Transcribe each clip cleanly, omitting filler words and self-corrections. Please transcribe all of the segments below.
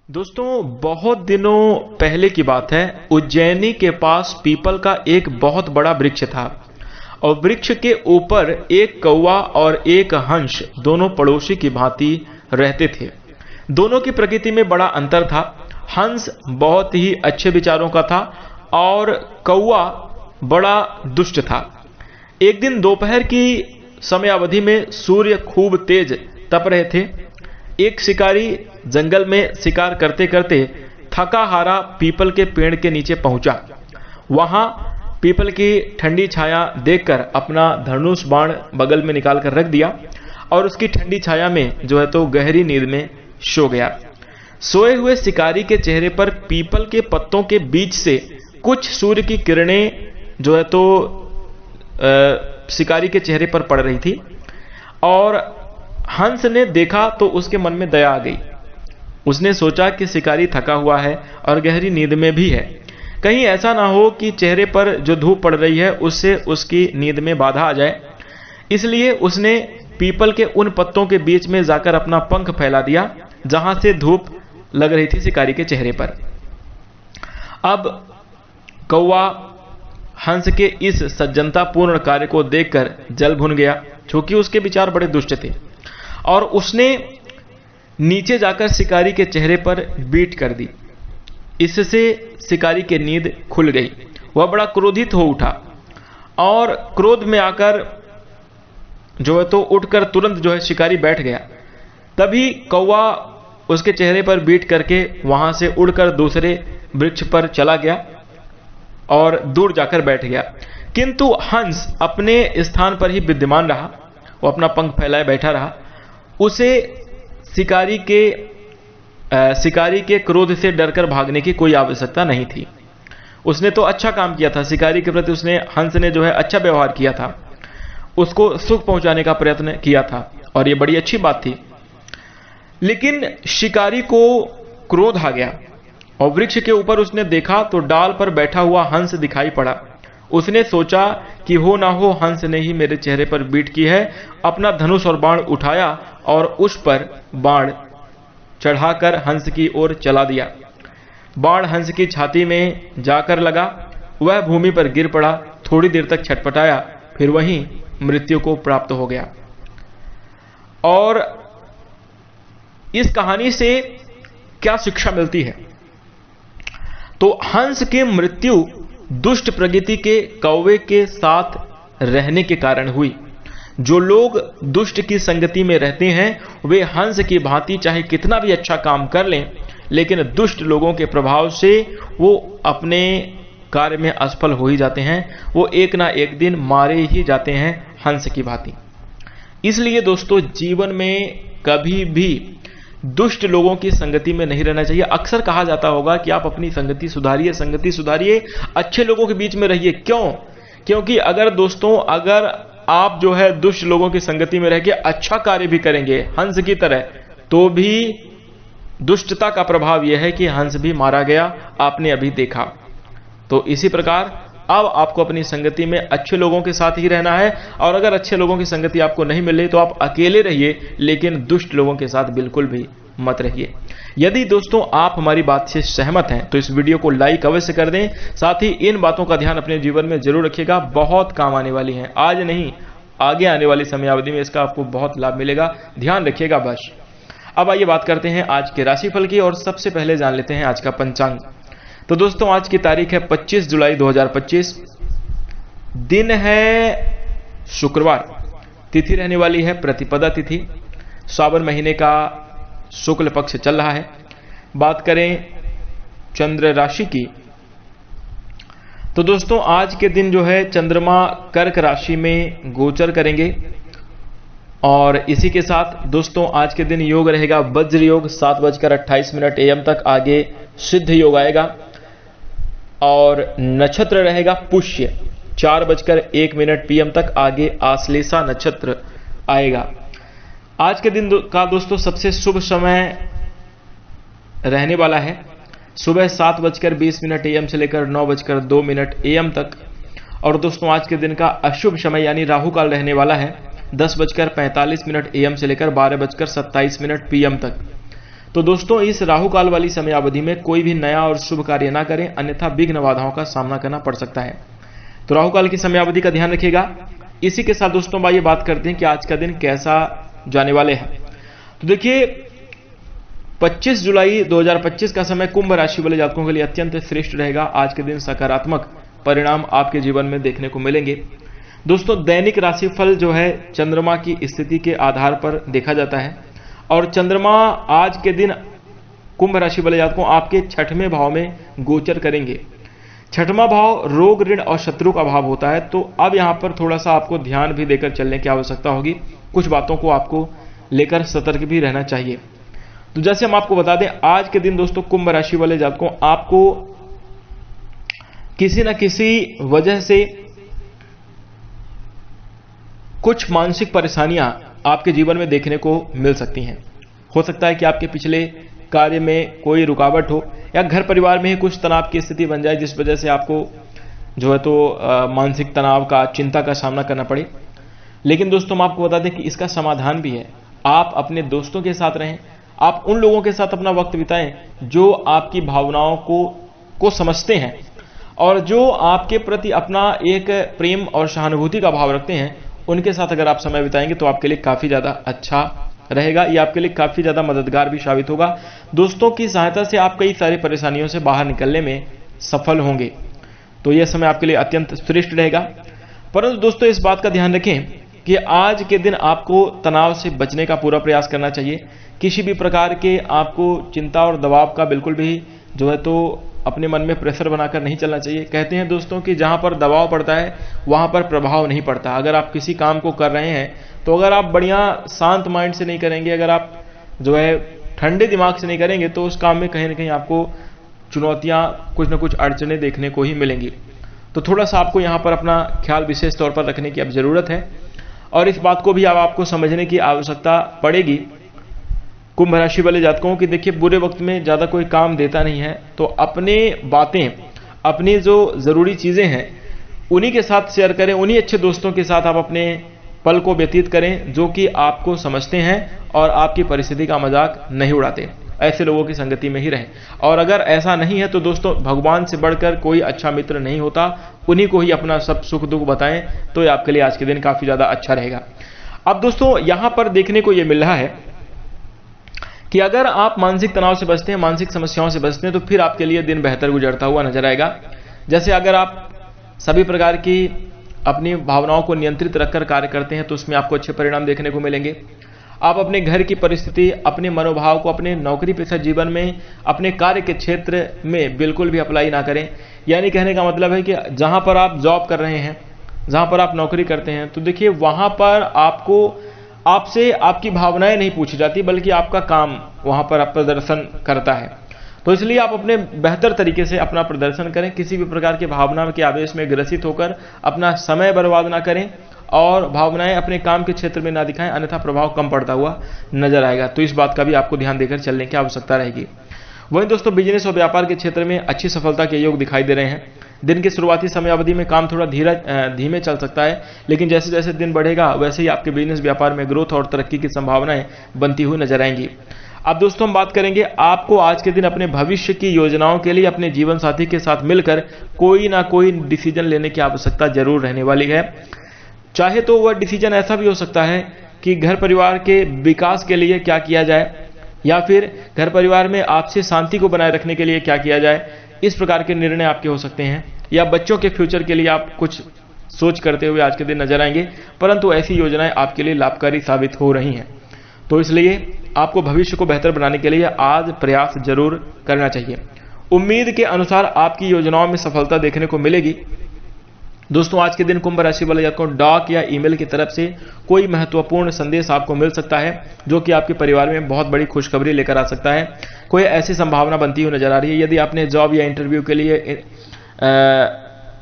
दोस्तों, बहुत दिनों पहले की बात है। उज्जैनी के पास पीपल का एक बहुत बड़ा वृक्ष था और वृक्ष के ऊपर एक कौवा और एक हंस दोनों पड़ोसी की भांति रहते थे। दोनों की प्रकृति में बड़ा अंतर था। हंस बहुत ही अच्छे विचारों का था और कौवा बड़ा दुष्ट था। एक दिन दोपहर की समयावधि में सूर्य खूब तेज तप रहे थे। एक शिकारी जंगल में शिकार करते करते थका हारा पीपल के पेड़ के नीचे पहुंचा। वहां पीपल की ठंडी छाया देखकर अपना धनुष बाण बगल में निकाल कर रख दिया और उसकी ठंडी छाया में जो है तो गहरी नींद में सो गया। सोए हुए शिकारी के चेहरे पर पीपल के पत्तों के बीच से कुछ सूर्य की किरणें जो है तो शिकारी के चेहरे पर पड़ रही थी और हंस ने देखा तो उसके मन में दया आ गई। उसने सोचा कि शिकारी थका हुआ है और गहरी नींद में भी है, कहीं ऐसा ना हो कि चेहरे पर जो धूप पड़ रही है उससे उसकी नींद में बाधा आ जाए। इसलिए उसने पीपल के उन पत्तों के बीच में जाकर अपना पंख फैला दिया जहां से धूप लग रही थी शिकारी के चेहरे पर। अब कौवा हंस के इस सज्जनतापूर्ण कार्य को देखकर जल भुन गया, क्योंकि उसके विचार बड़े दुष्ट थे, और उसने नीचे जाकर शिकारी के चेहरे पर बीट कर दी। इससे शिकारी की नींद खुल गई। वह बड़ा क्रोधित हो उठा और क्रोध में आकर जो है तो उठकर तुरंत जो है शिकारी बैठ गया। तभी कौवा उसके चेहरे पर बीट करके वहां से उड़कर दूसरे वृक्ष पर चला गया और दूर जाकर बैठ गया। किंतु हंस अपने स्थान पर ही विद्यमान रहा। वो अपना पंख फैलाए बैठा रहा। उसे शिकारी के क्रोध से डरकर भागने की कोई आवश्यकता नहीं थी। उसने तो अच्छा काम किया था। शिकारी के प्रति हंस ने जो है अच्छा व्यवहार किया था, उसको सुख पहुंचाने का प्रयत्न किया था और ये बड़ी अच्छी बात थी। लेकिन शिकारी को क्रोध आ गया और वृक्ष के ऊपर उसने देखा तो डाल पर बैठा हुआ हंस दिखाई पड़ा। उसने सोचा कि हो ना हो हंस ने ही मेरे चेहरे पर बीट की है। अपना धनुष और बाण उठाया और उस पर बाण चढ़ाकर हंस की ओर चला दिया। बाण हंस की छाती में जाकर लगा। वह भूमि पर गिर पड़ा, थोड़ी देर तक छटपटाया, फिर वहीं मृत्यु को प्राप्त हो गया। और इस कहानी से क्या शिक्षा मिलती है? तो हंस की मृत्यु दुष्ट प्रकृति के कौवे के साथ रहने के कारण हुई। जो लोग दुष्ट की संगति में रहते हैं वे हंस की भांति चाहे कितना भी अच्छा काम कर लें, लेकिन दुष्ट लोगों के प्रभाव से वो अपने कार्य में असफल हो ही जाते हैं। वो एक ना एक दिन मारे ही जाते हैं हंस की भांति। इसलिए दोस्तों, जीवन में कभी भी दुष्ट लोगों की संगति में नहीं रहना चाहिए। अक्सर कहा जाता होगा कि आप अपनी संगति सुधारिए, अच्छे लोगों के बीच में रहिए। क्यों? क्योंकि अगर आप जो है दुष्ट लोगों की संगति में रह के अच्छा कार्य भी करेंगे हंस की तरह, तो भी दुष्टता का प्रभाव यह है कि हंस भी मारा गया, आपने अभी देखा। तो इसी प्रकार अब आपको अपनी संगति में अच्छे लोगों के साथ ही रहना है, और अगर अच्छे लोगों की संगति आपको नहीं मिल रही तो आप अकेले रहिए, लेकिन दुष्ट लोगों के साथ बिल्कुल भी मत रहिए। यदि दोस्तों आप हमारी बात से सहमत हैं तो इस वीडियो को लाइक अवश्य कर दें। साथ ही इन बातों का ध्यान अपने जीवन में जरूर रखिएगा, बहुत काम आने वाली हैं। आज नहीं, आगे आने वाली समयावधि में इसका आपको बहुत लाभ मिलेगा, ध्यान रखिएगा बस। अब आइए बात करते हैं आज के राशिफल की, और सबसे पहले जान लेते हैं आज का पंचांग। तो दोस्तों, आज की तारीख है 25 जुलाई 2025, दिन है शुक्रवार, तिथि रहने वाली है प्रतिपदा तिथि, सावन महीने का शुक्ल पक्ष चल रहा है। बात करें चंद्र राशि की, तो दोस्तों आज के दिन जो है चंद्रमा कर्क राशि में गोचर करेंगे, और इसी के साथ दोस्तों आज के दिन योग रहेगा वज्र योग 7:28 AM तक, आगे सिद्ध योग आएगा, और नक्षत्र रहेगा पुष्य 4:01 PM तक, आगे आश्लेषा नक्षत्र आएगा। आज के दिन का दोस्तों सबसे शुभ समय रहने वाला है सुबह 7:20 AM से लेकर 9:02 AM तक, और दोस्तों आज के दिन का अशुभ समय यानी राहु काल रहने वाला है 10:45 AM से लेकर 12:27 PM तक। तो दोस्तों इस राहु काल वाली समय अवधि में कोई भी नया और शुभ कार्य ना करें, अन्यथा विघ्न बाधाओं का सामना करना पड़ सकता है। तो राहु काल की समय अवधि का ध्यान रखिएगा। इसी के साथ दोस्तों आइए बात करते हैं कि आज का दिन कैसा जाने वाले हैं। तो देखिए 25 जुलाई 2025 का समय कुंभ राशि वाले जातकों के लिए अत्यंत श्रेष्ठ रहेगा। आज के दिन सकारात्मक परिणाम आपके जीवन में देखने को मिलेंगे। दोस्तों दैनिक राशिफल जो है चंद्रमा की स्थिति के आधार पर देखा जाता है और चंद्रमा आज के दिन कुंभ राशि वाले जातकों आपके 6वें भाव में गोचर करेंगे। 6वां भाव रोग, ऋण और शत्रु का भाव होता है। तो अब यहां पर थोड़ा सा आपको ध्यान भी देकर चलने की आवश्यकता होगी। कुछ बातों को आपको लेकर सतर्क भी रहना चाहिए। तो जैसे हम आपको बता दें, आज के दिन दोस्तों कुंभ राशि वाले जातकों आपको किसी न किसी वजह से कुछ मानसिक परेशानियां आपके जीवन में देखने को मिल सकती हैं। हो सकता है कि आपके पिछले कार्य में कोई रुकावट हो या घर परिवार में ही कुछ तनाव की स्थिति बन जाए, जिस वजह से आपको जो है तो मानसिक तनाव का, चिंता का सामना करना पड़े। लेकिन दोस्तों हम आपको बता दें कि इसका समाधान भी है। आप अपने दोस्तों के साथ रहें, आप उन लोगों के साथ अपना वक्त बिताएं जो आपकी भावनाओं को समझते हैं और जो आपके प्रति अपना एक प्रेम और सहानुभूति का भाव रखते हैं। उनके साथ अगर आप समय बिताएंगे तो आपके लिए काफी ज्यादा अच्छा रहेगा। ये आपके लिए काफी ज्यादा मददगार भी साबित होगा। दोस्तों की सहायता से आप कई सारी परेशानियों से बाहर निकलने में सफल होंगे। तो यह समय आपके लिए अत्यंत श्रेष्ठ रहेगा। परंतु दोस्तों इस बात का ध्यान रखें कि आज के दिन आपको तनाव से बचने का पूरा प्रयास करना चाहिए। किसी भी प्रकार के आपको चिंता और दबाव का बिल्कुल भी जो है तो अपने मन में प्रेशर बनाकर नहीं चलना चाहिए। कहते हैं दोस्तों कि जहां पर दबाव पड़ता है वहां पर प्रभाव नहीं पड़ता। अगर आप किसी काम को कर रहे हैं तो अगर आप बढ़िया शांत माइंड से नहीं करेंगे, अगर आप जो है ठंडे दिमाग से नहीं करेंगे तो उस काम में कहीं ना कहीं आपको चुनौतियां, कुछ ना कुछ अड़चने देखने को ही मिलेंगी। तो थोड़ा सा आपको यहाँ पर अपना ख्याल विशेष तौर पर रखने की अब जरूरत है और इस बात को भी अब आपको समझने की आवश्यकता पड़ेगी कुंभ राशि वाले जातकों की। देखिए बुरे वक्त में ज्यादा कोई काम देता नहीं है, तो अपने बातें, अपनी जो जरूरी चीजें हैं उन्हीं के साथ शेयर करें। उन्हीं अच्छे दोस्तों के साथ आप अपने पल को व्यतीत करें जो कि आपको समझते हैं और आपकी परिस्थिति का मजाक नहीं उड़ाते। ऐसे लोगों की संगति में ही रहें। और अगर ऐसा नहीं है तो दोस्तों भगवान से बढ़कर कोई अच्छा मित्र नहीं होता। उन्हीं को ही अपना सब सुख दुख बताएं तो ये आपके लिए आज के दिन काफी ज्यादा अच्छा रहेगा। अब दोस्तों यहां पर देखने को यह मिल रहा है कि अगर आप मानसिक तनाव से बचते हैं, मानसिक समस्याओं से बचते हैं तो फिर आपके लिए दिन बेहतर गुजरता हुआ नजर आएगा। जैसे अगर आप सभी प्रकार की अपनी भावनाओं को नियंत्रित रखकर कार्य करते हैं तो उसमें आपको अच्छे परिणाम देखने को मिलेंगे। आप अपने घर की परिस्थिति, अपने मनोभाव को अपने नौकरी पेशा जीवन में, अपने कार्य के क्षेत्र में बिल्कुल भी अप्लाई ना करें। यानी कहने का मतलब है कि जहां पर आप जॉब कर रहे हैं, जहां पर आप नौकरी करते हैं, तो देखिए वहां पर आपसे आपकी भावनाएं नहीं पूछी जाती, बल्कि आपका काम वहां पर आप प्रदर्शन करता है। तो इसलिए आप अपने बेहतर तरीके से अपना प्रदर्शन करें। किसी भी प्रकार के भावना के आवेश में ग्रसित होकर अपना समय बर्बाद ना करें और भावनाएं अपने काम के क्षेत्र में ना दिखाएं, अन्यथा प्रभाव कम पड़ता हुआ नजर आएगा। तो इस बात का भी आपको ध्यान देकर चलने की आवश्यकता रहेगी। वहीं दोस्तों बिजनेस और व्यापार के क्षेत्र में अच्छी सफलता के योग दिखाई दे रहे हैं। दिन की शुरुआती समय अवधि में काम थोड़ा धीमे चल सकता है, लेकिन जैसे जैसे दिन बढ़ेगा वैसे ही आपके बिजनेस व्यापार में ग्रोथ और तरक्की की संभावनाएं बनती हुई नजर आएंगी। अब दोस्तों हम बात करेंगे, आपको आज के दिन अपने भविष्य की योजनाओं के लिए अपने जीवन साथी के साथ मिलकर कोई ना कोई डिसीजन लेने की आवश्यकता जरूर रहने वाली है। चाहे तो वह डिसीजन ऐसा भी हो सकता है कि घर परिवार के विकास के लिए क्या किया जाए, या फिर घर परिवार में आपसी शांति को बनाए रखने के लिए क्या किया जाए। इस प्रकार के निर्णय आपके हो सकते हैं, या बच्चों के फ्यूचर के लिए आप कुछ सोच करते हुए आज के दिन नजर आएंगे, परंतु ऐसी योजनाएं आपके लिए लाभकारी साबित हो रही हैं। तो इसलिए आपको भविष्य को बेहतर बनाने के लिए आज प्रयास जरूर करना चाहिए। उम्मीद के अनुसार आपकी योजनाओं में सफलता देखने को मिलेगी। दोस्तों आज के दिन कुंभ राशि वाले जातकों डाक या ईमेल की तरफ से कोई महत्वपूर्ण संदेश आपको मिल सकता है जो कि आपके परिवार में बहुत बड़ी खुशखबरी लेकर आ सकता है। कोई ऐसी संभावना बनती हुई नजर आ रही है। यदि आपने जॉब या इंटरव्यू के लिए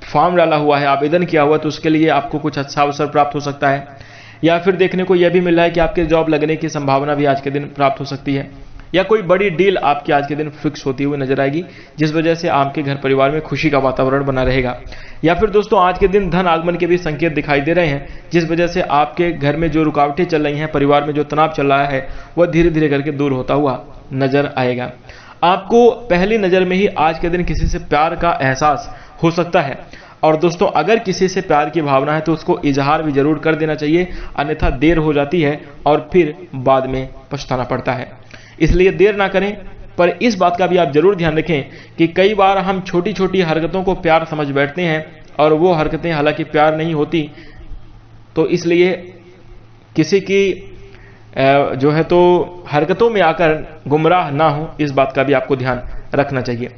फॉर्म डाला हुआ है, आवेदन किया हुआ, तो उसके लिए आपको कुछ अच्छा अवसर प्राप्त हो सकता है। या फिर देखने को यह भी मिल रहा है कि आपके जॉब लगने की संभावना भी आज के दिन प्राप्त हो सकती है। या कोई बड़ी डील आपकी आज के दिन फिक्स होती हुई नजर आएगी, जिस वजह से आपके घर परिवार में खुशी का वातावरण बना रहेगा। या फिर दोस्तों आज के दिन धन आगमन के भी संकेत दिखाई दे रहे हैं, जिस वजह से आपके घर में जो रुकावटें चल रही हैं, परिवार में जो तनाव चल रहा है, वह धीरे धीरे करके दूर होता हुआ नजर आएगा। आपको पहली नजर में ही आज के दिन किसी से प्यार का एहसास हो सकता है। और दोस्तों अगर किसी से प्यार की भावना है तो उसको इजहार भी जरूर कर देना चाहिए, अन्यथा देर हो जाती है और फिर बाद में पछताना पड़ता है। इसलिए देर ना करें। पर इस बात का भी आप जरूर ध्यान रखें कि कई बार हम छोटी छोटी हरकतों को प्यार समझ बैठते हैं और वो हरकतें हालांकि प्यार नहीं होती। तो इसलिए किसी की जो है तो हरकतों में आकर गुमराह ना हो, इस बात का भी आपको ध्यान रखना चाहिए।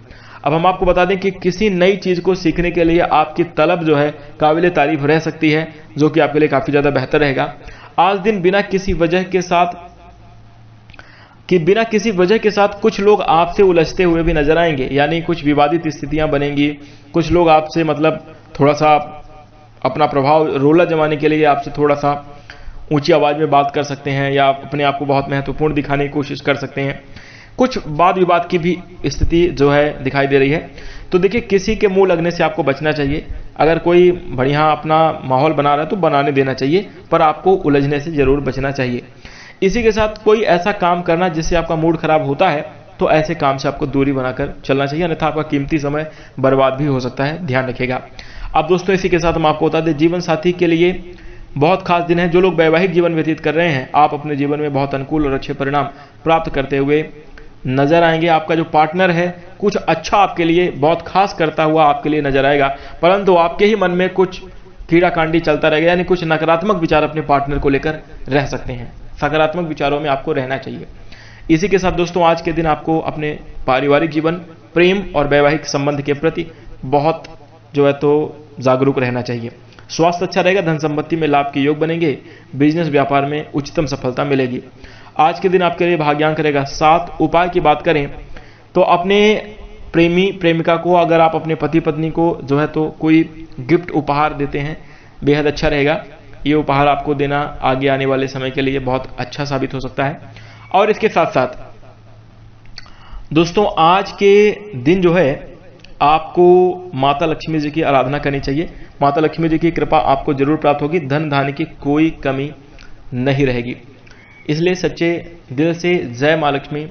अब हम आपको बता दें कि किसी नई चीज को सीखने के लिए आपकी तलब जो है काबिल तारीफ रह सकती है, जो कि आपके लिए काफी ज्यादा बेहतर रहेगा। आज दिन बिना किसी वजह के साथ कुछ लोग आपसे उलझते हुए भी नजर आएंगे, यानी कुछ विवादित स्थितियां बनेंगी। कुछ लोग आपसे मतलब थोड़ा सा अपना प्रभाव रोला जमाने के लिए आपसे थोड़ा सा ऊंची आवाज में बात कर सकते हैं या अपने आप को बहुत महत्वपूर्ण दिखाने की कोशिश कर सकते हैं। कुछ वाद विवाद की भी स्थिति जो है दिखाई दे रही है। तो देखिए किसी के मुंह लगने से आपको बचना चाहिए। अगर कोई बढ़िया अपना माहौल बना रहा है तो बनाने देना चाहिए, पर आपको उलझने से जरूर बचना चाहिए। इसी के साथ कोई ऐसा काम करना जिससे आपका मूड खराब होता है, तो ऐसे काम से आपको दूरी बनाकर चलना चाहिए, अन्यथा आपका कीमती समय बर्बाद भी हो सकता है, ध्यान रखिएगा। अब दोस्तों इसी के साथ हम आपको बता दें, जीवन साथी के लिए बहुत खास दिन है। जो लोग वैवाहिक जीवन व्यतीत कर रहे हैं, आप अपने जीवन में बहुत अनुकूल और अच्छे परिणाम प्राप्त करते हुए नजर आएंगे। आपका जो पार्टनर है कुछ अच्छा आपके लिए बहुत खास करता हुआ आपके लिए नजर आएगा, परंतु आपके ही मन में कुछ कीड़ा कांडी चलता रहेगा, यानी कुछ नकारात्मक विचार अपने पार्टनर को लेकर रह सकते हैं। सकारात्मक विचारों में आपको रहना चाहिए। इसी के साथ दोस्तों आज के दिन आपको अपने पारिवारिक जीवन, प्रेम और वैवाहिक संबंध के प्रति बहुत जो है तो जागरूक रहना चाहिए। स्वास्थ्य अच्छा रहेगा, धन संपत्ति में लाभ के योग बनेंगे, बिजनेस व्यापार में उच्चतम सफलता मिलेगी। आज के दिन आपके लिए भाग्यांक रहेगा 7। उपाय की बात करें तो अपने प्रेमी प्रेमिका को, अगर आप अपने पति पत्नी को जो है तो कोई गिफ्ट उपहार देते हैं, बेहद अच्छा रहेगा। ये उपहार आपको देना आगे आने वाले समय के लिए बहुत अच्छा साबित हो सकता है। और इसके साथ साथ दोस्तों आज के दिन जो है आपको माता लक्ष्मी जी की आराधना करनी चाहिए। माता लक्ष्मी जी की कृपा आपको जरूर प्राप्त होगी, धन धान्य की कोई कमी नहीं रहेगी। इसलिए सच्चे दिल से जय मां लक्ष्मी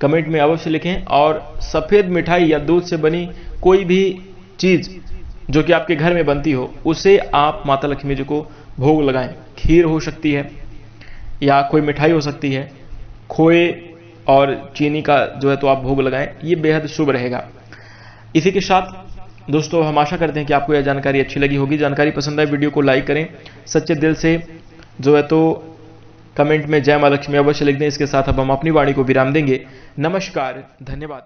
कमेंट में अवश्य लिखें। और सफ़ेद मिठाई या दूध से बनी कोई भी चीज़ जो कि आपके घर में बनती हो, उसे आप माता लक्ष्मी जी को भोग लगाएं। खीर हो सकती है या कोई मिठाई हो सकती है, खोए और चीनी का जो है तो आप भोग लगाएं, ये बेहद शुभ रहेगा। इसी के साथ दोस्तों हम आशा करते हैं कि आपको यह जानकारी अच्छी लगी होगी। जानकारी पसंद आए वीडियो को लाइक करें, सच्चे दिल से जो है तो कमेंट में जय मां लक्ष्मी अवश्य लिख दें। इसके साथ अब हम अपनी वाणी को विराम देंगे। नमस्कार, धन्यवाद।